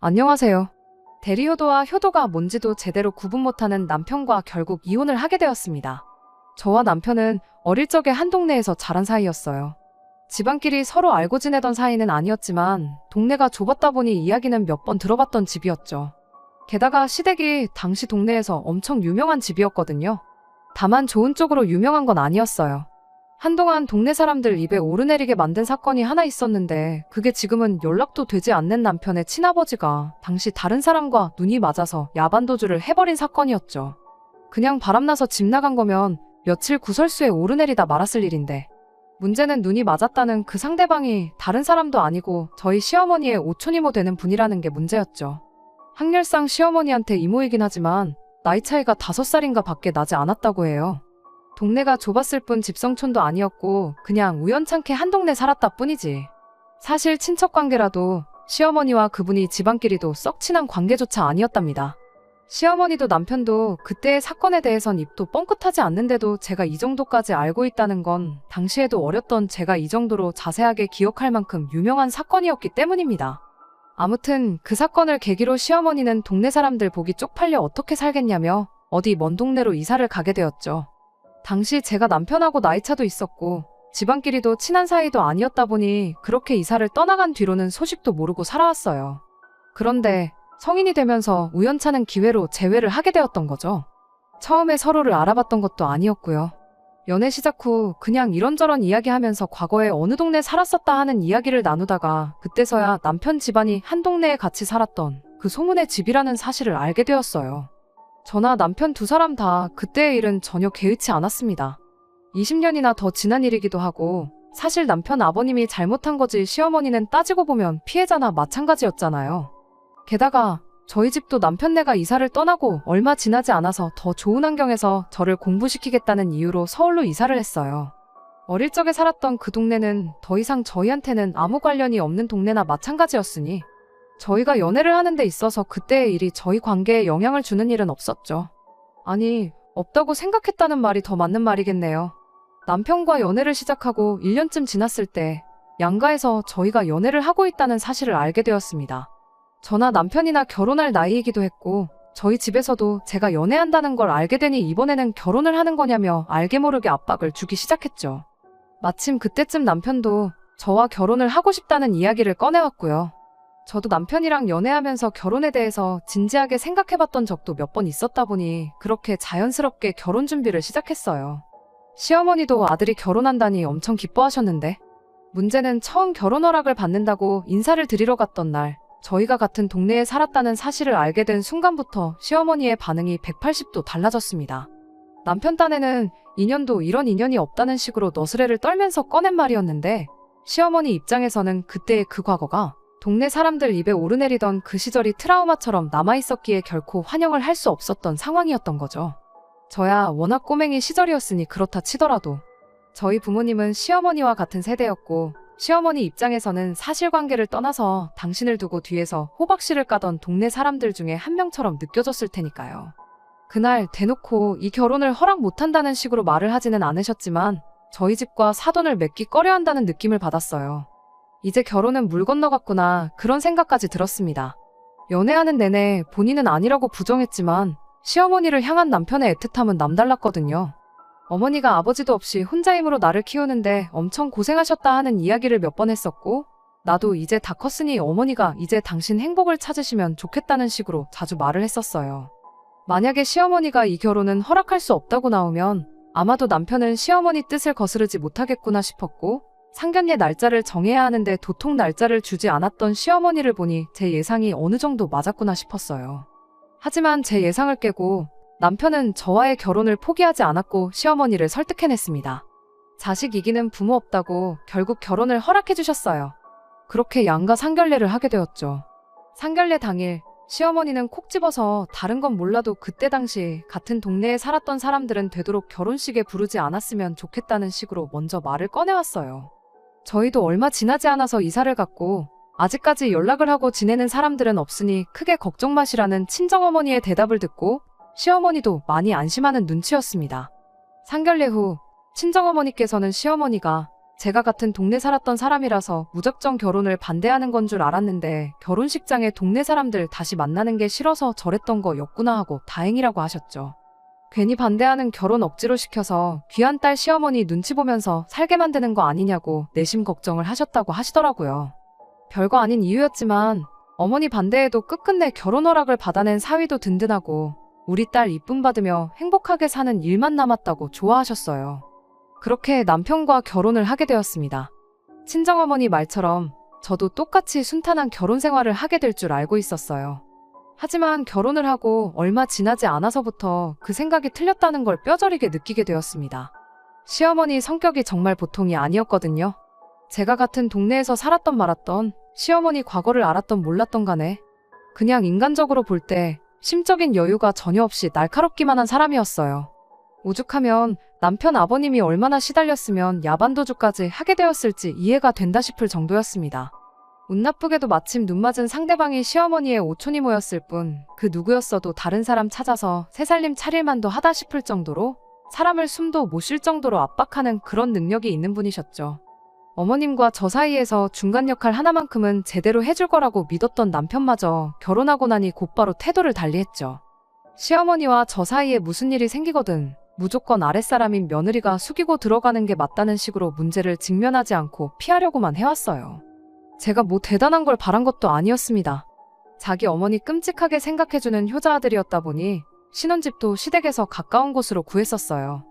안녕하세요. 대리효도와 효도가 뭔지도 제대로 구분 못하는 남편과 결국 이혼을 하게 되었습니다. 저와 남편은 어릴 적에 한 동네에서 자란 사이였어요. 집안끼리 서로 알고 지내던 사이는 아니었지만 동네가 좁았다 보니 이야기는 몇 번 들어봤던 집이었죠. 게다가 시댁이 당시 동네에서 엄청 유명한 집이었거든요. 다만 좋은 쪽으로 유명한 건 아니었어요. 한동안 동네 사람들 입에 오르내리게 만든 사건이 하나 있었는데 그게 지금은 연락도 되지 않는 남편의 친아버지가 당시 다른 사람과 눈이 맞아서 야반도주를 해버린 사건이었죠. 그냥 바람나서 집 나간 거면 며칠 구설수에 오르내리다 말았을 일인데 문제는 눈이 맞았다는 그 상대방이 다른 사람도 아니고 저희 시어머니의 오촌이모 되는 분이라는 게 문제였죠. 학렬상 시어머니한테 이모이긴 하지만 나이 차이가 5살인가 밖에 나지 않았다고 해요. 동네가 좁았을 뿐 집성촌도 아니었고 그냥 우연찮게 한 동네 살았다 뿐이지. 사실 친척관계라도 시어머니와 그분이 집안끼리도 썩 친한 관계조차 아니었답니다. 시어머니도 남편도 그때의 사건에 대해선 입도 뻥끗하지 않는데도 제가 이 정도까지 알고 있다는 건 당시에도 어렸던 제가 이 정도로 자세하게 기억할 만큼 유명한 사건이었기 때문입니다. 아무튼 그 사건을 계기로 시어머니는 동네 사람들 보기 쪽팔려 어떻게 살겠냐며 어디 먼 동네로 이사를 가게 되었죠. 당시 제가 남편하고 나이차도 있었고 집안끼리도 친한 사이도 아니었다 보니 그렇게 이사를 떠나간 뒤로는 소식도 모르고 살아왔어요. 그런데 성인이 되면서 우연찮은 기회로 재회를 하게 되었던 거죠. 처음에 서로를 알아봤던 것도 아니었고요. 연애 시작 후 그냥 이런저런 이야기하면서 과거에 어느 동네 살았었다 하는 이야기를 나누다가 그때서야 남편 집안이 한 동네에 같이 살았던 그 소문의 집이라는 사실을 알게 되었어요. 저나 남편 두 사람 다 그때의 일은 전혀 개의치 않았습니다. 20년이나 더 지난 일이기도 하고 사실 남편 아버님이 잘못한 거지 시어머니는 따지고 보면 피해자나 마찬가지였잖아요. 게다가 저희 집도 남편네가 이사를 떠나고 얼마 지나지 않아서 더 좋은 환경에서 저를 공부시키겠다는 이유로 서울로 이사를 했어요. 어릴 적에 살았던 그 동네는 더 이상 저희한테는 아무 관련이 없는 동네나 마찬가지였으니 저희가 연애를 하는 데 있어서 그때의 일이 저희 관계에 영향을 주는 일은 없었죠. 아니, 없다고 생각했다는 말이 더 맞는 말이겠네요. 남편과 연애를 시작하고 1년쯤 지났을 때 양가에서 저희가 연애를 하고 있다는 사실을 알게 되었습니다. 저나 남편이나 결혼할 나이이기도 했고 저희 집에서도 제가 연애한다는 걸 알게 되니 이번에는 결혼을 하는 거냐며 알게 모르게 압박을 주기 시작했죠. 마침 그때쯤 남편도 저와 결혼을 하고 싶다는 이야기를 꺼내왔고요. 저도 남편이랑 연애하면서 결혼에 대해서 진지하게 생각해봤던 적도 몇 번 있었다 보니 그렇게 자연스럽게 결혼 준비를 시작했어요. 시어머니도 아들이 결혼한다니 엄청 기뻐하셨는데 문제는 처음 결혼 허락을 받는다고 인사를 드리러 갔던 날 저희가 같은 동네에 살았다는 사실을 알게 된 순간부터 시어머니의 반응이 180도 달라졌습니다. 남편 딴에는 인연도 이런 인연이 없다는 식으로 너스레를 떨면서 꺼낸 말이었는데 시어머니 입장에서는 그때의 그 과거가 동네 사람들 입에 오르내리던 그 시절이 트라우마처럼 남아있었기에 결코 환영을 할 수 없었던 상황이었던 거죠. 저야 워낙 꼬맹이 시절이었으니 그렇다 치더라도 저희 부모님은 시어머니와 같은 세대였고 시어머니 입장에서는 사실관계를 떠나서 당신을 두고 뒤에서 호박씨를 까던 동네 사람들 중에 한 명처럼 느껴졌을 테니까요. 그날 대놓고 이 결혼을 허락 못한다는 식으로 말을 하지는 않으셨지만 저희 집과 사돈을 맺기 꺼려한다는 느낌을 받았어요. 이제 결혼은 물 건너갔구나 그런 생각까지 들었습니다. 연애하는 내내 본인은 아니라고 부정했지만 시어머니를 향한 남편의 애틋함은 남달랐거든요. 어머니가 아버지도 없이 혼자 힘으로 나를 키우는데 엄청 고생하셨다 하는 이야기를 몇 번 했었고 나도 이제 다 컸으니 어머니가 이제 당신 행복을 찾으시면 좋겠다는 식으로 자주 말을 했었어요. 만약에 시어머니가 이 결혼은 허락할 수 없다고 나오면 아마도 남편은 시어머니 뜻을 거스르지 못하겠구나 싶었고 상견례 날짜를 정해야 하는데 도통 날짜를 주지 않았던 시어머니를 보니 제 예상이 어느 정도 맞았구나 싶었어요. 하지만 제 예상을 깨고 남편은 저와의 결혼을 포기하지 않았고 시어머니를 설득해냈습니다. 자식 이기는 부모 없다고 결국 결혼을 허락해 주셨어요. 그렇게 양가 상견례를 하게 되었죠. 상견례 당일 시어머니는 콕 집어서 다른 건 몰라도 그때 당시 같은 동네에 살았던 사람들은 되도록 결혼식에 부르지 않았으면 좋겠다는 식으로 먼저 말을 꺼내왔어요. 저희도 얼마 지나지 않아서 이사를 갔고 아직까지 연락을 하고 지내는 사람들은 없으니 크게 걱정 마시라는 친정어머니의 대답을 듣고 시어머니도 많이 안심하는 눈치였습니다. 상견례 후 친정어머니께서는 시어머니가 제가 같은 동네 살았던 사람이라서 무작정 결혼을 반대하는 건 줄 알았는데 결혼식장에 동네 사람들 다시 만나는 게 싫어서 저랬던 거였구나 하고 다행이라고 하셨죠. 괜히 반대하는 결혼 억지로 시켜서 귀한 딸 시어머니 눈치 보면서 살게 만드는 거 아니냐고 내심 걱정을 하셨다고 하시더라고요. 별거 아닌 이유였지만 어머니 반대에도 끝끝내 결혼 허락을 받아낸 사위도 든든하고 우리 딸 이쁨 받으며 행복하게 사는 일만 남았다고 좋아하셨어요. 그렇게 남편과 결혼을 하게 되었습니다. 친정어머니 말처럼 저도 똑같이 순탄한 결혼 생활을 하게 될 줄 알고 있었어요. 하지만 결혼을 하고 얼마 지나지 않아서부터 그 생각이 틀렸다는 걸 뼈저리게 느끼게 되었습니다. 시어머니 성격이 정말 보통이 아니었거든요. 제가 같은 동네에서 살았던 말았던 시어머니 과거를 알았던 몰랐던 간에 그냥 인간적으로 볼 때 심적인 여유가 전혀 없이 날카롭기만 한 사람이었어요. 오죽하면 남편 아버님이 얼마나 시달렸으면 야반도주까지 하게 되었을지 이해가 된다 싶을 정도였습니다. 운 나쁘게도 마침 눈 맞은 상대방이 시어머니의 오촌이 모였을 뿐 그 누구였어도 다른 사람 찾아서 새살림 차릴만도 하다 싶을 정도로 사람을 숨도 못 쉴 정도로 압박하는 그런 능력이 있는 분이셨죠. 어머님과 저 사이에서 중간 역할 하나만큼은 제대로 해줄 거라고 믿었던 남편마저 결혼하고 나니 곧바로 태도를 달리했죠. 시어머니와 저 사이에 무슨 일이 생기거든 무조건 아랫사람인 며느리가 숙이고 들어가는 게 맞다는 식으로 문제를 직면하지 않고 피하려고만 해왔어요. 제가 뭐 대단한 걸 바란 것도 아니었습니다. 자기 어머니 끔찍하게 생각해주는 효자아들이었다 보니 신혼집도 시댁에서 가까운 곳으로 구했었어요.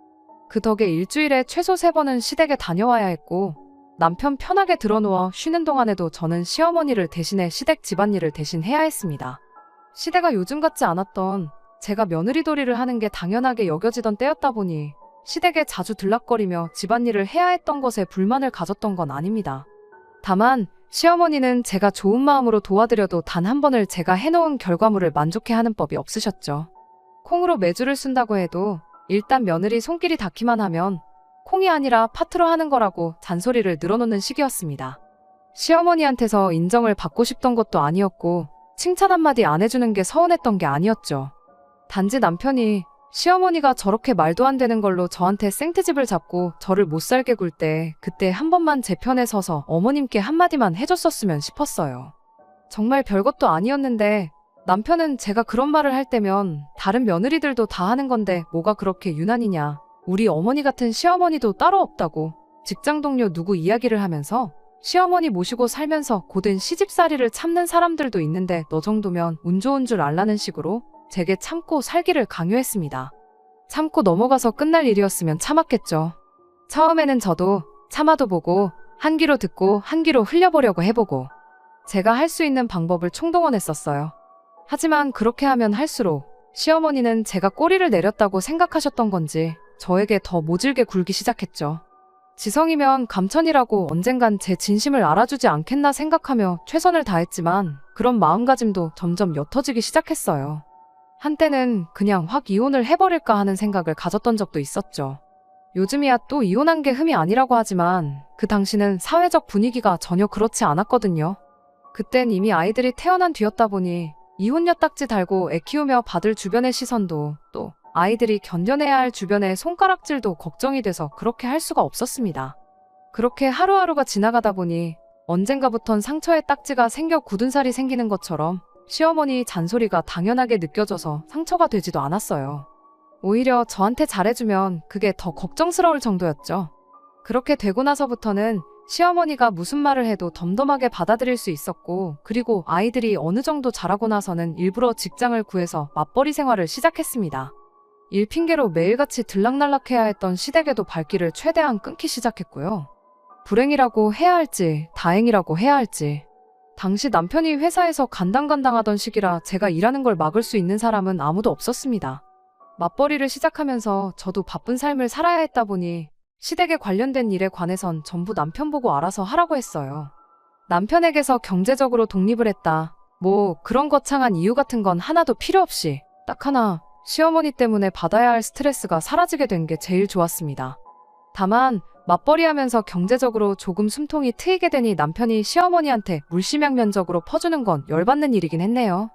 그 덕에 일주일에 최소 3번은 시댁에 다녀와야 했고 남편 편하게 들어누워 쉬는 동안에도 저는 시어머니를 대신해 시댁 집안일을 대신 해야 했습니다. 시대가 요즘 같지 않았던 제가 며느리돌이를 하는 게 당연하게 여겨지던 때였다 보니 시댁에 자주 들락거리며 집안일을 해야 했던 것에 불만을 가졌던 건 아닙니다. 다만 시어머니는 제가 좋은 마음으로 도와드려도 단 한 번을 제가 해놓은 결과물을 만족해하는 법이 없으셨죠. 콩으로 메주를 쓴다고 해도 일단 며느리 손길이 닿기만 하면 콩이 아니라 파트로 하는 거라고 잔소리를 늘어놓는 시기였습니다. 시어머니한테서 인정을 받고 싶던 것도 아니었고 칭찬 한마디 안 해주는 게 서운했던 게 아니었죠. 단지 남편이 시어머니가 저렇게 말도 안 되는 걸로 저한테 생트집을 잡고 저를 못살게 굴 때 그때 한 번만 제 편에 서서 어머님께 한마디만 해줬었으면 싶었어요. 정말 별것도 아니었는데 남편은 제가 그런 말을 할 때면 다른 며느리들도 다 하는 건데 뭐가 그렇게 유난이냐. 우리 어머니 같은 시어머니도 따로 없다고 직장 동료 누구 이야기를 하면서 시어머니 모시고 살면서 고된 시집살이를 참는 사람들도 있는데 너 정도면 운 좋은 줄 알라는 식으로 제게 참고 살기를 강요했습니다. 참고 넘어가서 끝날 일이었으면 참았겠죠. 처음에는 저도 참아도 보고 한 귀로 듣고 한 귀로 흘려보려고 해보고 제가 할 수 있는 방법을 총동원했었어요. 하지만 그렇게 하면 할수록 시어머니는 제가 꼬리를 내렸다고 생각하셨던 건지 저에게 더 모질게 굴기 시작했죠. 지성이면 감천이라고 언젠간 제 진심을 알아주지 않겠나 생각하며 최선을 다했지만 그런 마음가짐도 점점 옅어지기 시작했어요. 한때는 그냥 확 이혼을 해버릴까 하는 생각을 가졌던 적도 있었죠. 요즘이야 또 이혼한 게 흠이 아니라고 하지만 그 당시는 사회적 분위기가 전혀 그렇지 않았거든요. 그땐 이미 아이들이 태어난 뒤였다 보니 이혼녀 딱지 달고 애 키우며 받을 주변의 시선도 또 아이들이 견뎌내야 할 주변의 손가락질도 걱정이 돼서 그렇게 할 수가 없었습니다. 그렇게 하루하루가 지나가다 보니 언젠가부턴 상처에 딱지가 생겨 굳은 살이 생기는 것처럼 시어머니 잔소리가 당연하게 느껴져서 상처가 되지도 않았어요. 오히려 저한테 잘해주면 그게 더 걱정스러울 정도였죠. 그렇게 되고 나서부터는 시어머니가 무슨 말을 해도 덤덤하게 받아들일 수 있었고 그리고 아이들이 어느 정도 자라고 나서는 일부러 직장을 구해서 맞벌이 생활을 시작했습니다. 일 핑계로 매일같이 들락날락해야 했던 시댁에도 발길을 최대한 끊기 시작했고요. 불행이라고 해야 할지 다행이라고 해야 할지 당시 남편이 회사에서 간당간당하던 시기라 제가 일하는 걸 막을 수 있는 사람은 아무도 없었습니다. 맞벌이를 시작하면서 저도 바쁜 삶을 살아야 했다 보니 시댁에 관련된 일에 관해선 전부 남편 보고 알아서 하라고 했어요. 남편에게서 경제적으로 독립을 했다. 뭐 그런 거창한 이유 같은 건 하나도 필요 없이 딱 하나 시어머니 때문에 받아야 할 스트레스가 사라지게 된 게 제일 좋았습니다. 다만 맞벌이하면서 경제적으로 조금 숨통이 트이게 되니 남편이 시어머니한테 물심양면적으로 퍼주는 건 열받는 일이긴 했네요.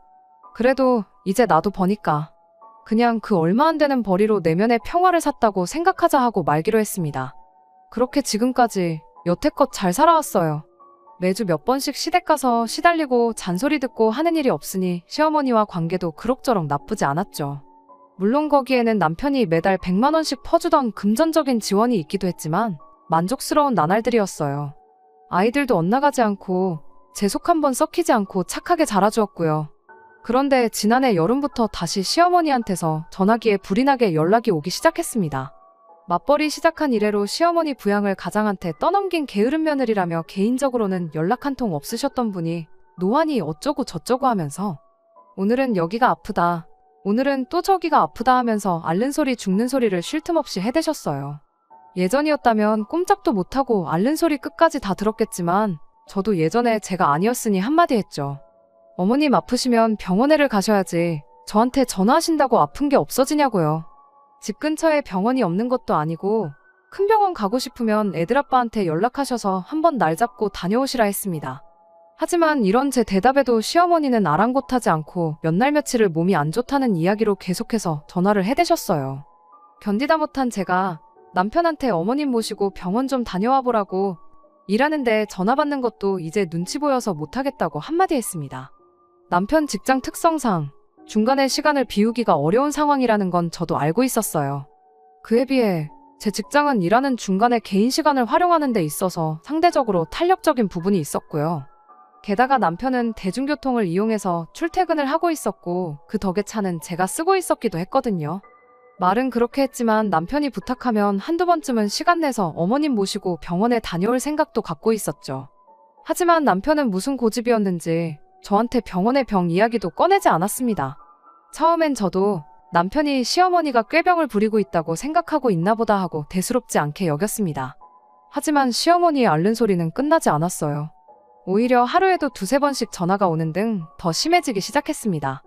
그래도 이제 나도 버니까 그냥 그 얼마 안 되는 벌이로 내면의 평화를 샀다고 생각하자 하고 말기로 했습니다. 그렇게 지금까지 여태껏 잘 살아왔어요. 매주 몇 번씩 시댁 가서 시달리고 잔소리 듣고 하는 일이 없으니 시어머니와 관계도 그럭저럭 나쁘지 않았죠. 물론 거기에는 남편이 매달 100만 원씩 퍼주던 금전적인 지원이 있기도 했지만 만족스러운 나날들이었어요. 아이들도 엇나가지 않고 제 속 한번 썩히지 않고 착하게 자라주었고요. 그런데 지난해 여름부터 다시 시어머니한테서 전화기에 불이 나게 연락이 오기 시작했습니다. 맞벌이 시작한 이래로 시어머니 부양을 가장한테 떠넘긴 게으른 며느리라며 개인적으로는 연락 한 통 없으셨던 분이 노안이 어쩌고 저쩌고 하면서 오늘은 여기가 아프다, 오늘은 또 저기가 아프다 하면서 앓는 소리 죽는 소리를 쉴 틈 없이 해대셨어요. 예전이었다면 꼼짝도 못하고 앓는 소리 끝까지 다 들었겠지만 저도 예전에 제가 아니었으니 한마디 했죠. 어머님 아프시면 병원에를 가셔야지 저한테 전화하신다고 아픈 게 없어지냐고요. 집 근처에 병원이 없는 것도 아니고 큰 병원 가고 싶으면 애들 아빠한테 연락하셔서 한번 날 잡고 다녀오시라 했습니다. 하지만 이런 제 대답에도 시어머니는 아랑곳하지 않고 몇 날 며칠을 몸이 안 좋다는 이야기로 계속해서 전화를 해대셨어요. 견디다 못한 제가 남편한테 어머님 모시고 병원 좀 다녀와 보라고 일하는데 전화 받는 것도 이제 눈치 보여서 못하겠다고 한마디 했습니다. 남편 직장 특성상 중간에 시간을 비우기가 어려운 상황이라는 건 저도 알고 있었어요. 그에 비해 제 직장은 일하는 중간에 개인 시간을 활용하는 데 있어서 상대적으로 탄력적인 부분이 있었고요. 게다가 남편은 대중교통을 이용해서 출퇴근을 하고 있었고 그 덕에 차는 제가 쓰고 있었기도 했거든요. 말은 그렇게 했지만 남편이 부탁하면 한두 번쯤은 시간 내서 어머님 모시고 병원에 다녀올 생각도 갖고 있었죠. 하지만 남편은 무슨 고집이었는지 저한테 병원의 병 이야기도 꺼내지 않았습니다. 처음엔 저도 남편이 시어머니가 꾀병을 부리고 있다고 생각하고 있나 보다 하고 대수롭지 않게 여겼습니다. 하지만 시어머니의 앓는 소리는 끝나지 않았어요. 오히려 하루에도 두세 번씩 전화가 오는 등 더 심해지기 시작했습니다.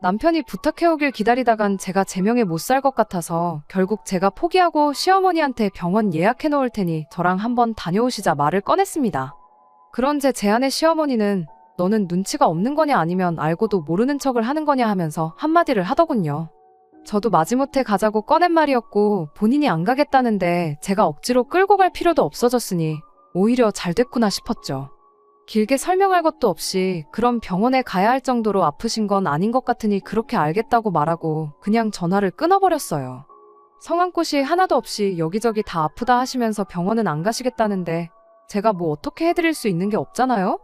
남편이 부탁해오길 기다리다간 제가 제명에 못 살 것 같아서 결국 제가 포기하고 시어머니한테 병원 예약해 놓을 테니 저랑 한번 다녀오시자 말을 꺼냈습니다. 그런 제 제안에 시어머니는 너는 눈치가 없는 거냐 아니면 알고도 모르는 척을 하는 거냐 하면서 한마디를 하더군요. 저도 마지못해 가자고 꺼낸 말이었고 본인이 안 가겠다는데 제가 억지로 끌고 갈 필요도 없어졌으니 오히려 잘 됐구나 싶었죠. 길게 설명할 것도 없이 그럼 병원에 가야 할 정도로 아프신 건 아닌 것 같으니 그렇게 알겠다고 말하고 그냥 전화를 끊어버렸어요. 성한 곳이 하나도 없이 여기저기 다 아프다 하시면서 병원은 안 가시겠다는데 제가 뭐 어떻게 해드릴 수 있는 게 없잖아요?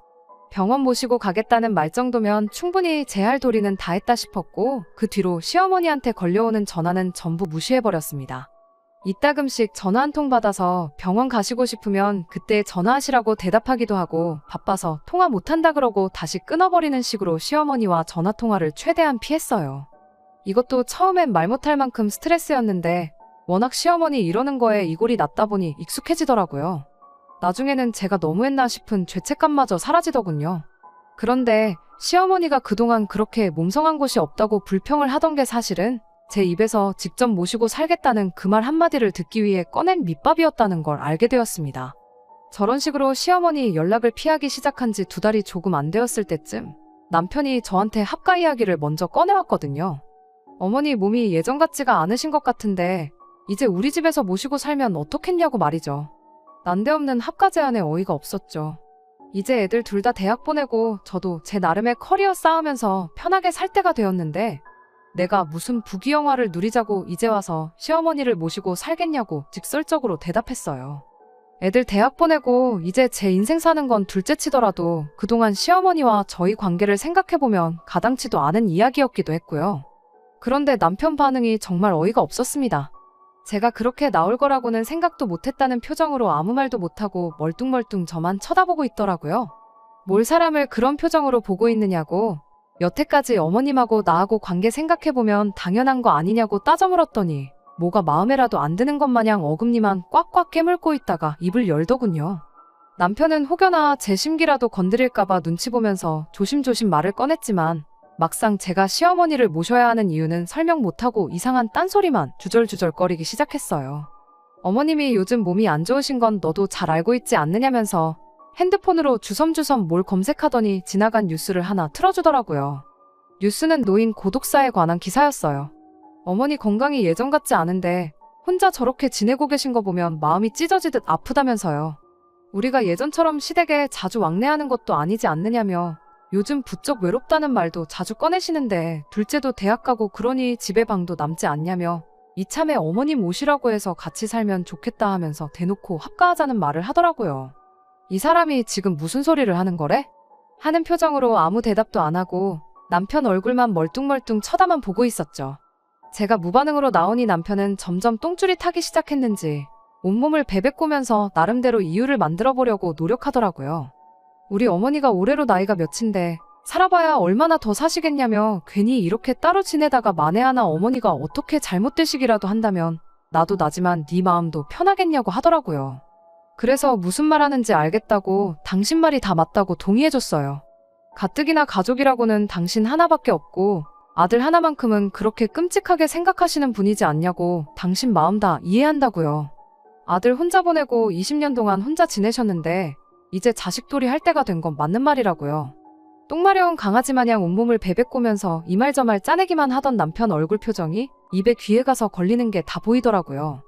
병원 모시고 가겠다는 말 정도면 충분히 제 할 도리는 다 했다 싶었고 그 뒤로 시어머니한테 걸려오는 전화는 전부 무시해버렸습니다. 이따금씩 전화 한 통 받아서 병원 가시고 싶으면 그때 전화하시라고 대답하기도 하고 바빠서 통화 못한다 그러고 다시 끊어버리는 식으로 시어머니와 전화통화를 최대한 피했어요. 이것도 처음엔 말 못할 만큼 스트레스였는데 워낙 시어머니 이러는 거에 이골이 났다 보니 익숙해지더라고요. 나중에는 제가 너무했나 싶은 죄책감마저 사라지더군요. 그런데 시어머니가 그동안 그렇게 몸성한 곳이 없다고 불평을 하던 게 사실은 제 입에서 직접 모시고 살겠다는 그 말 한마디를 듣기 위해 꺼낸 밑밥이었다는 걸 알게 되었습니다. 저런 식으로 시어머니 연락을 피하기 시작한 지 2달이 조금 안 되었을 때쯤 남편이 저한테 합가 이야기를 먼저 꺼내왔거든요. 어머니 몸이 예전 같지가 않으신 것 같은데 이제 우리 집에서 모시고 살면 어떻겠냐고 말이죠. 난데없는 합가 제안에 어이가 없었죠. 이제 애들 둘 다 대학 보내고 저도 제 나름의 커리어 쌓으면서 편하게 살 때가 되었는데 내가 무슨 부귀영화를 누리자고 이제 와서 시어머니를 모시고 살겠냐고 직설적으로 대답했어요. 애들 대학 보내고 이제 제 인생 사는 건 둘째치더라도 그동안 시어머니와 저희 관계를 생각해보면 가당치도 않은 이야기였기도 했고요. 그런데 남편 반응이 정말 어이가 없었습니다. 제가 그렇게 나올 거라고는 생각도 못했다는 표정으로 아무 말도 못하고 멀뚱멀뚱 저만 쳐다보고 있더라고요. 뭘 사람을 그런 표정으로 보고 있느냐고 여태까지 어머님하고 나하고 관계 생각해보면 당연한 거 아니냐고 따져 물었더니 뭐가 마음에라도 안 드는 것 마냥 어금니만 꽉꽉 깨물고 있다가 입을 열더군요. 남편은 혹여나 제 심기라도 건드릴까봐 눈치 보면서 조심조심 말을 꺼냈지만 막상 제가 시어머니를 모셔야 하는 이유는 설명 못하고 이상한 딴소리만 주절주절거리기 시작했어요. 어머님이 요즘 몸이 안 좋으신 건 너도 잘 알고 있지 않느냐면서 핸드폰으로 주섬주섬 뭘 검색하더니 지나간 뉴스를 하나 틀어주더라고요. 뉴스는 노인 고독사에 관한 기사였어요. 어머니 건강이 예전 같지 않은데 혼자 저렇게 지내고 계신 거 보면 마음이 찢어지듯 아프다면서요. 우리가 예전처럼 시댁에 자주 왕래하는 것도 아니지 않느냐며 요즘 부쩍 외롭다는 말도 자주 꺼내시는데 둘째도 대학 가고 그러니 집에 방도 남지 않냐며 이참에 어머님 오시라고 해서 같이 살면 좋겠다 하면서 대놓고 합가하자는 말을 하더라고요. 이 사람이 지금 무슨 소리를 하는 거래? 하는 표정으로 아무 대답도 안 하고 남편 얼굴만 멀뚱멀뚱 쳐다만 보고 있었죠. 제가 무반응으로 나오니 남편은 점점 똥줄이 타기 시작했는지 온몸을 베베꼬면서 나름대로 이유를 만들어 보려고 노력하더라고요. 우리 어머니가 올해로 나이가 몇인데 살아봐야 얼마나 더 사시겠냐며 괜히 이렇게 따로 지내다가 만에 하나 어머니가 어떻게 잘못되시기라도 한다면 나도 나지만 네 마음도 편하겠냐고 하더라고요. 그래서 무슨 말 하는지 알겠다고 당신 말이 다 맞다고 동의해줬어요. 가뜩이나 가족이라고는 당신 하나밖에 없고 아들 하나만큼은 그렇게 끔찍하게 생각하시는 분이지 않냐고 당신 마음 다 이해한다고요. 아들 혼자 보내고 20년 동안 혼자 지내셨는데 이제 자식돌이 할 때가 된 건 맞는 말이라고요. 똥마려운 강아지 마냥 온몸을 베베꼬면서 이 말 저 말 짜내기만 하던 남편 얼굴 표정이 입에 귀에 가서 걸리는 게 다 보이더라고요.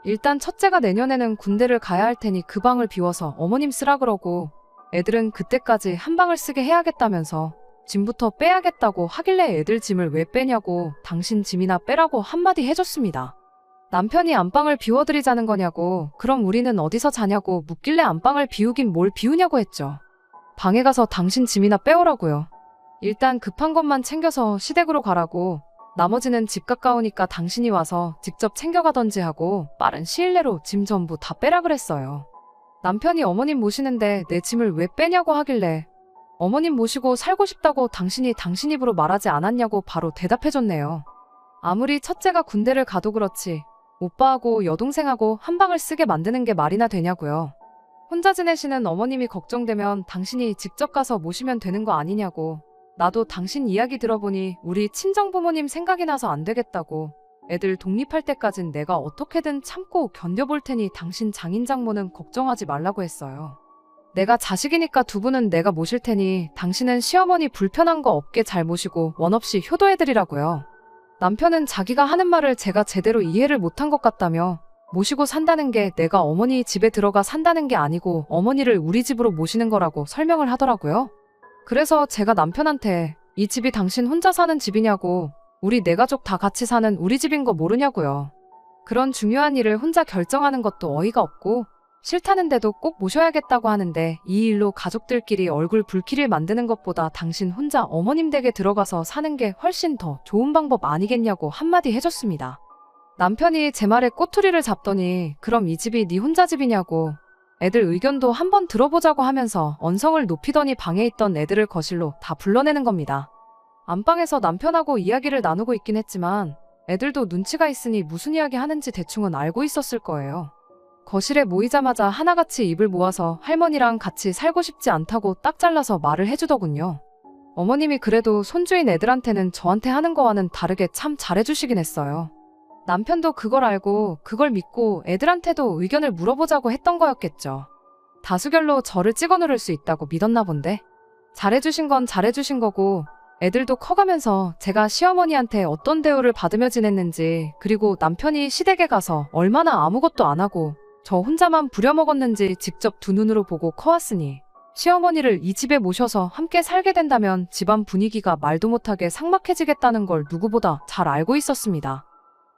일단 첫째가 내년에는 군대를 가야 할 테니 그 방을 비워서 어머님 쓰라 그러고 애들은 그때까지 한 방을 쓰게 해야겠다면서 짐부터 빼야겠다고 하길래 애들 짐을 왜 빼냐고 당신 짐이나 빼라고 한마디 해줬습니다. 남편이 안방을 비워드리자는 거냐고 그럼 우리는 어디서 자냐고 묻길래 안방을 비우긴 뭘 비우냐고 했죠. 방에 가서 당신 짐이나 빼오라고요. 일단 급한 것만 챙겨서 시댁으로 가라고 나머지는 집 가까우니까 당신이 와서 직접 챙겨가던지 하고 빠른 시일 내로 짐 전부 다 빼라 그랬어요. 남편이 어머님 모시는데 내 짐을 왜 빼냐고 하길래 어머님 모시고 살고 싶다고 당신 입으로 말하지 않았냐고 바로 대답해줬네요. 아무리 첫째가 군대를 가도 그렇지 오빠하고 여동생하고 한 방을 쓰게 만드는 게 말이나 되냐고요. 혼자 지내시는 어머님이 걱정되면 당신이 직접 가서 모시면 되는 거 아니냐고. 나도 당신 이야기 들어보니 우리 친정부모님 생각이 나서 안 되겠다고. 애들 독립할 때까진 내가 어떻게든 참고 견뎌볼 테니 당신 장인 장모는 걱정하지 말라고 했어요. 내가 자식이니까 두 분은 내가 모실 테니 당신은 시어머니 불편한 거 없게 잘 모시고 원 없이 효도해드리라고요. 남편은 자기가 하는 말을 제가 제대로 이해를 못한 것 같다며 모시고 산다는 게 내가 어머니 집에 들어가 산다는 게 아니고 어머니를 우리 집으로 모시는 거라고 설명을 하더라고요. 그래서 제가 남편한테 이 집이 당신 혼자 사는 집이냐고 우리 네 가족 다 같이 사는 우리 집인 거 모르냐고요. 그런 중요한 일을 혼자 결정하는 것도 어이가 없고 싫다는데도 꼭 모셔야겠다고 하는데 이 일로 가족들끼리 얼굴 붉히를 만드는 것보다 당신 혼자 어머님 댁에 들어가서 사는 게 훨씬 더 좋은 방법 아니겠냐고 한마디 해줬습니다. 남편이 제 말에 꼬투리를 잡더니 그럼 이 집이 네 혼자 집이냐고 애들 의견도 한번 들어보자고 하면서 언성을 높이더니 방에 있던 애들을 거실로 다 불러내는 겁니다. 안방에서 남편하고 이야기를 나누고 있긴 했지만 애들도 눈치가 있으니 무슨 이야기 하는지 대충은 알고 있었을 거예요. 거실에 모이자마자 하나같이 입을 모아서 할머니랑 같이 살고 싶지 않다고 딱 잘라서 말을 해주더군요. 어머님이 그래도 손주인 애들한테는 저한테 하는 거와는 다르게 참 잘해주시긴 했어요. 남편도 그걸 알고 그걸 믿고 애들한테도 의견을 물어보자고 했던 거였겠죠. 다수결로 저를 찍어 누를 수 있다고 믿었나 본데 잘해주신 건 잘해주신 거고 애들도 커가면서 제가 시어머니한테 어떤 대우를 받으며 지냈는지 그리고 남편이 시댁에 가서 얼마나 아무것도 안 하고 저 혼자만 부려먹었는지 직접 두 눈으로 보고 커왔으니 시어머니를 이 집에 모셔서 함께 살게 된다면 집안 분위기가 말도 못하게 삭막해지겠다는 걸 누구보다 잘 알고 있었습니다.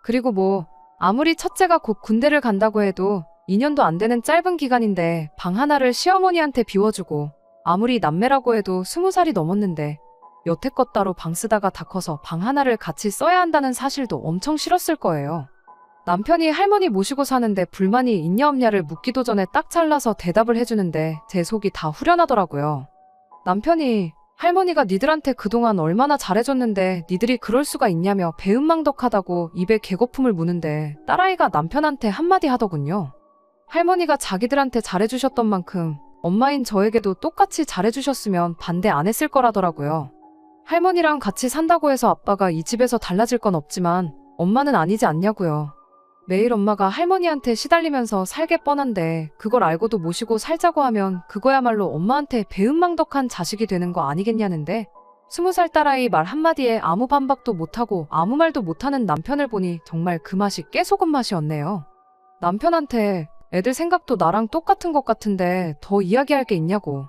그리고 뭐 아무리 첫째가 곧 군대를 간다고 해도 2년도 안 되는 짧은 기간인데 방 하나를 시어머니한테 비워주고 아무리 남매라고 해도 20살이 넘었는데 여태껏 따로 방 쓰다가 다 커서 방 하나를 같이 써야 한다는 사실도 엄청 싫었을 거예요. 남편이 할머니 모시고 사는데 불만이 있냐 없냐를 묻기도 전에 딱 잘라서 대답을 해주는데 제 속이 다 후련하더라고요. 남편이 할머니가 니들한테 그동안 얼마나 잘해줬는데 니들이 그럴 수가 있냐며 배은망덕하다고 입에 개거품을 무는데 딸아이가 남편한테 한마디 하더군요. 할머니가 자기들한테 잘해주셨던 만큼 엄마인 저에게도 똑같이 잘해주셨으면 반대 안 했을 거라더라고요. 할머니랑 같이 산다고 해서 아빠가 이 집에서 달라질 건 없지만 엄마는 아니지 않냐고요. 매일 엄마가 할머니한테 시달리면서 살게 뻔한데 그걸 알고도 모시고 살자고 하면 그거야말로 엄마한테 배은망덕한 자식이 되는 거 아니겠냐는데 20살 딸아이 말 한마디에 아무 반박도 못하고 아무 말도 못하는 남편을 보니 정말 그 맛이 깨소금 맛이었네요. 남편한테 애들 생각도 나랑 똑같은 것 같은데 더 이야기할 게 있냐고.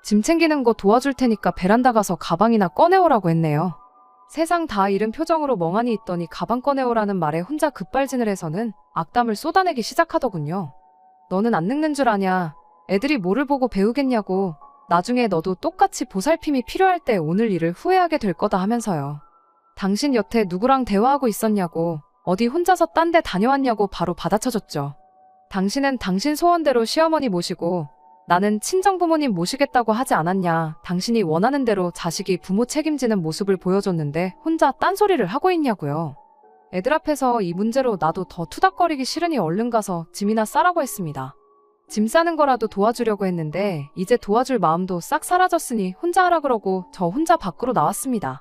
짐 챙기는 거 도와줄 테니까 베란다 가서 가방이나 꺼내오라고 했네요. 세상 다 잃은 표정으로 멍하니 있더니 가방 꺼내오라는 말에 혼자 급발진을 해서는 악담을 쏟아내기 시작하더군요. 너는 안 늙는 줄 아냐. 애들이 뭐를 보고 배우겠냐고. 나중에 너도 똑같이 보살핌이 필요할 때 오늘 일을 후회하게 될 거다 하면서요. 당신 여태 누구랑 대화하고 있었냐고. 어디 혼자서 딴 데 다녀왔냐고 바로 받아쳐줬죠. 당신은 당신 소원대로 시어머니 모시고 나는 친정부모님 모시겠다고 하지 않았냐. 당신이 원하는 대로 자식이 부모 책임지는 모습을 보여줬는데 혼자 딴소리를 하고 있냐고요. 애들 앞에서 이 문제로 나도 더 투닥거리기 싫으니 얼른 가서 짐이나 싸라고 했습니다. 짐 싸는 거라도 도와주려고 했는데 이제 도와줄 마음도 싹 사라졌으니 혼자 하라 그러고 저 혼자 밖으로 나왔습니다.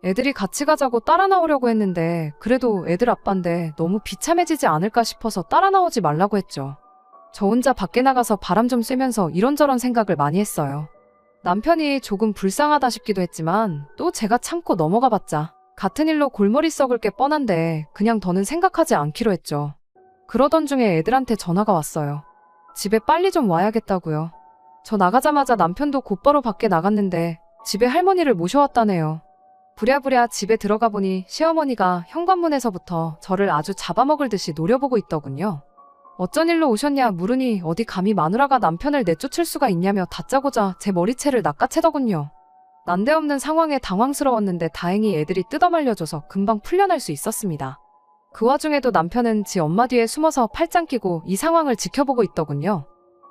애들이 같이 가자고 따라 나오려고 했는데 그래도 애들 아빠인데 너무 비참해지지 않을까 싶어서 따라 나오지 말라고 했죠. 저 혼자 밖에 나가서 바람 좀 쐬면서 이런저런 생각을 많이 했어요. 남편이 조금 불쌍하다 싶기도 했지만 또 제가 참고 넘어가 봤자 같은 일로 골머리 썩을 게 뻔한데 그냥 더는 생각하지 않기로 했죠. 그러던 중에 애들한테 전화가 왔어요. 집에 빨리 좀 와야겠다고요. 저 나가자마자 남편도 곧바로 밖에 나갔는데 집에 할머니를 모셔왔다네요. 부랴부랴 집에 들어가 보니 시어머니가 현관문에서부터 저를 아주 잡아먹을 듯이 노려보고 있더군요. 어쩐 일로 오셨냐 물으니 어디 감히 마누라가 남편을 내쫓을 수가 있냐며 다짜고짜 제 머리채를 낚아채더군요. 난데없는 상황에 당황스러웠는데 다행히 애들이 뜯어말려줘서 금방 풀려날 수 있었습니다. 그 와중에도 남편은 지 엄마 뒤에 숨어서 팔짱 끼고 이 상황을 지켜보고 있더군요.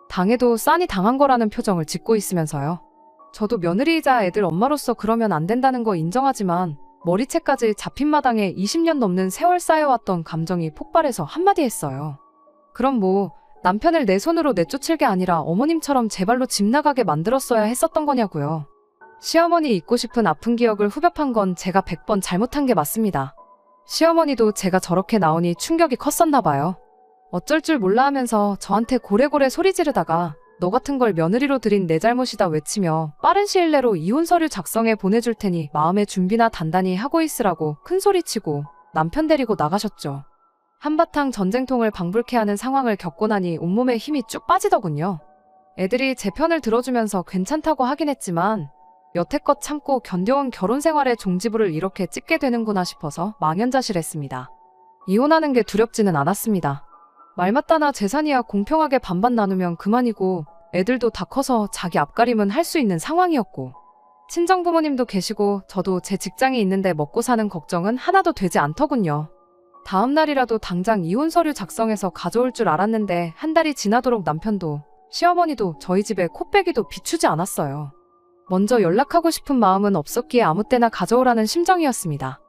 당해도 싼이 당한 거라는 표정을 짓고 있으면서요. 저도 며느리이자 애들 엄마로서 그러면 안 된다는 거 인정하지만 머리채까지 잡힌 마당에 20년 넘는 세월 쌓여왔던 감정이 폭발해서 한마디 했어요. 그럼 뭐 남편을 내 손으로 내쫓을 게 아니라 어머님처럼 제 발로 집 나가게 만들었어야 했었던 거냐고요. 시어머니 잊고 싶은 아픈 기억을 후벼판 건 제가 100번 잘못한 게 맞습니다. 시어머니도 제가 저렇게 나오니 충격이 컸었나 봐요. 어쩔 줄 몰라 하면서 저한테 고래고래 소리 지르다가 너 같은 걸 며느리로 들인 내 잘못이다 외치며 빠른 시일 내로 이혼 서류 작성해 보내줄 테니 마음의 준비나 단단히 하고 있으라고 큰 소리치고 남편 데리고 나가셨죠. 한바탕 전쟁통을 방불케 하는 상황을 겪고 나니 온몸에 힘이 쭉 빠지더군요. 애들이 제 편을 들어주면서 괜찮다고 하긴 했지만 여태껏 참고 견뎌온 결혼 생활의 종지부를 이렇게 찍게 되는구나 싶어서 망연자실했습니다. 이혼하는 게 두렵지는 않았습니다. 말 맞다나 재산이야 공평하게 반반 나누면 그만이고 애들도 다 커서 자기 앞가림은 할 수 있는 상황이었고 친정부모님도 계시고 저도 제 직장이 있는데 먹고 사는 걱정은 하나도 되지 않더군요. 다음 날이라도 당장 이혼 서류 작성해서 가져올 줄 알았는데 한 달이 지나도록 남편도 시어머니도 저희 집에 코빼기도 비추지 않았어요. 먼저 연락하고 싶은 마음은 없었기에 아무 때나 가져오라는 심정이었습니다.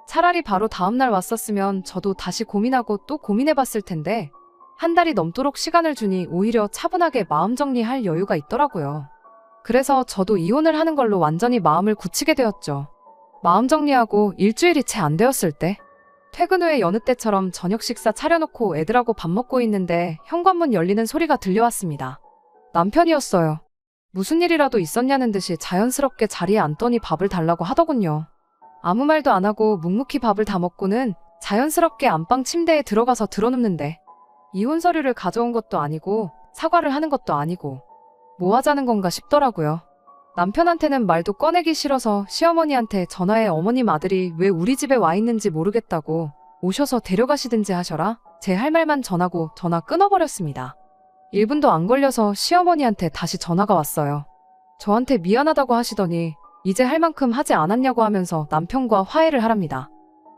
차라리 바로 다음 날 왔었으면 저도 다시 고민하고 또 고민해봤을 텐데 한 달이 넘도록 시간을 주니 오히려 차분하게 마음 정리할 여유가 있더라고요. 그래서 저도 이혼을 하는 걸로 완전히 마음을 굳히게 되었죠. 마음 정리하고 일주일이 채 안 되었을 때 퇴근 후에 여느 때처럼 저녁 식사 차려놓고 애들하고 밥 먹고 있는데 현관문 열리는 소리가 들려왔습니다. 남편이었어요. 무슨 일이라도 있었냐는 듯이 자연스럽게 자리에 앉더니 밥을 달라고 하더군요. 아무 말도 안 하고 묵묵히 밥을 다 먹고는 자연스럽게 안방 침대에 들어가서 드러눕는데 이혼 서류를 가져온 것도 아니고 사과를 하는 것도 아니고 뭐 하자는 건가 싶더라고요. 남편한테는 말도 꺼내기 싫어서 시어머니한테 전화해 어머님 아들이 왜 우리 집에 와 있는지 모르겠다고 오셔서 데려가시든지 하셔라 제 할 말만 전하고 전화 끊어버렸습니다. 1분도 안 걸려서 시어머니한테 다시 전화가 왔어요. 저한테 미안하다고 하시더니 이제 할 만큼 하지 않았냐고 하면서 남편과 화해를 하랍니다.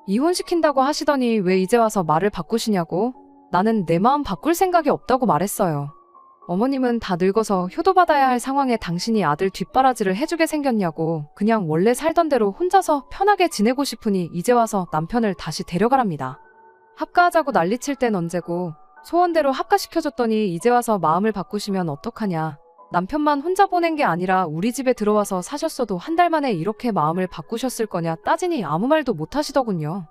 이혼시킨다고 하시더니 왜 이제 와서 말을 바꾸시냐고 나는 내 마음 바꿀 생각이 없다고 말했어요. 어머님은 다 늙어서 효도받아야 할 상황에 당신이 아들 뒷바라지를 해주게 생겼냐고 그냥 원래 살던 대로 혼자서 편하게 지내고 싶으니 이제 와서 남편을 다시 데려가랍니다. 합가하자고 난리칠 땐 언제고 소원대로 합가시켜줬더니 이제 와서 마음을 바꾸시면 어떡하냐. 남편만 혼자 보낸 게 아니라 우리 집에 들어와서 사셨어도 한 달 만에 이렇게 마음을 바꾸셨을 거냐 따지니 아무 말도 못 하시더군요.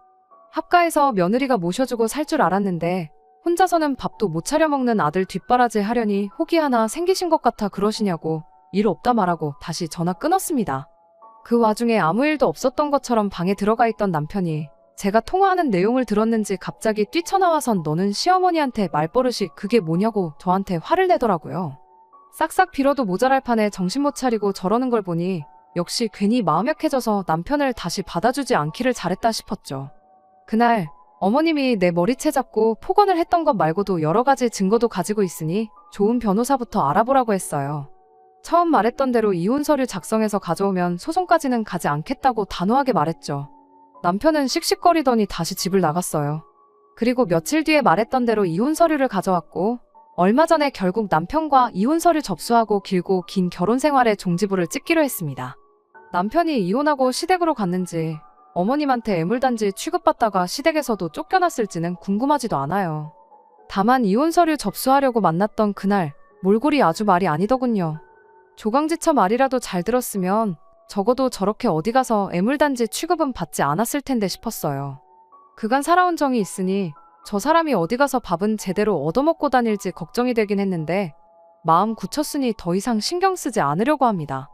합가해서 며느리가 모셔주고 살 줄 알았는데 혼자서는 밥도 못 차려 먹는 아들 뒷바라지 하려니 혹이 하나 생기신 것 같아 그러시냐고 일 없다 말하고 다시 전화 끊었습니다. 그 와중에 아무 일도 없었던 것처럼 방에 들어가 있던 남편이 제가 통화하는 내용을 들었는지 갑자기 뛰쳐나와선 너는 시어머니한테 말버릇이 그게 뭐냐고 저한테 화를 내더라고요. 싹싹 빌어도 모자랄 판에 정신 못 차리고 저러는 걸 보니 역시 괜히 마음 약해져서 남편을 다시 받아주지 않기를 잘했다 싶었죠. 그날 어머님이 내 머리채 잡고 폭언을 했던 것 말고도 여러 가지 증거도 가지고 있으니 좋은 변호사부터 알아보라고 했어요. 처음 말했던 대로 이혼 서류 작성해서 가져오면 소송까지는 가지 않겠다고 단호하게 말했죠. 남편은 씩씩거리더니 다시 집을 나갔어요. 그리고 며칠 뒤에 말했던 대로 이혼 서류를 가져왔고 얼마 전에 결국 남편과 이혼 서류 접수하고 길고 긴 결혼 생활의 종지부를 찍기로 했습니다. 남편이 이혼하고 시댁으로 갔는지 어머님한테 애물단지 취급받다가 시댁에서도 쫓겨났을지는 궁금하지도 않아요. 다만 이혼 서류 접수하려고 만났던 그날 몰골이 아주 말이 아니더군요. 조강지처 말이라도 잘 들었으면 적어도 저렇게 어디 가서 애물단지 취급은 받지 않았을 텐데 싶었어요. 그간 살아온 정이 있으니 저 사람이 어디 가서 밥은 제대로 얻어먹고 다닐지 걱정이 되긴 했는데 마음 굳혔으니 더 이상 신경 쓰지 않으려고 합니다.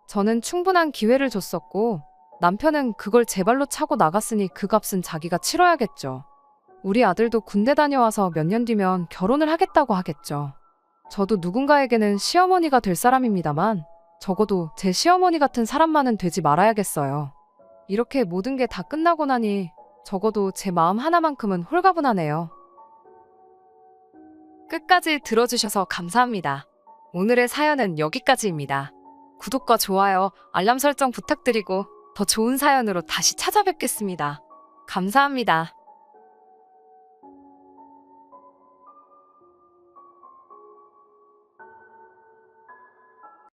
저는 충분한 기회를 줬었고 남편은 그걸 제 발로 차고 나갔으니 그 값은 자기가 치러야겠죠. 우리 아들도 군대 다녀와서 몇 년 뒤면 결혼을 하겠다고 하겠죠. 저도 누군가에게는 시어머니가 될 사람입니다만 적어도 제 시어머니 같은 사람만은 되지 말아야겠어요. 이렇게 모든 게 다 끝나고 나니 적어도 제 마음 하나만큼은 홀가분하네요. 끝까지 들어주셔서 감사합니다. 오늘의 사연은 여기까지입니다. 구독과 좋아요, 알람 설정 부탁드리고 더 좋은 사연으로 다시 찾아뵙겠습니다. 감사합니다.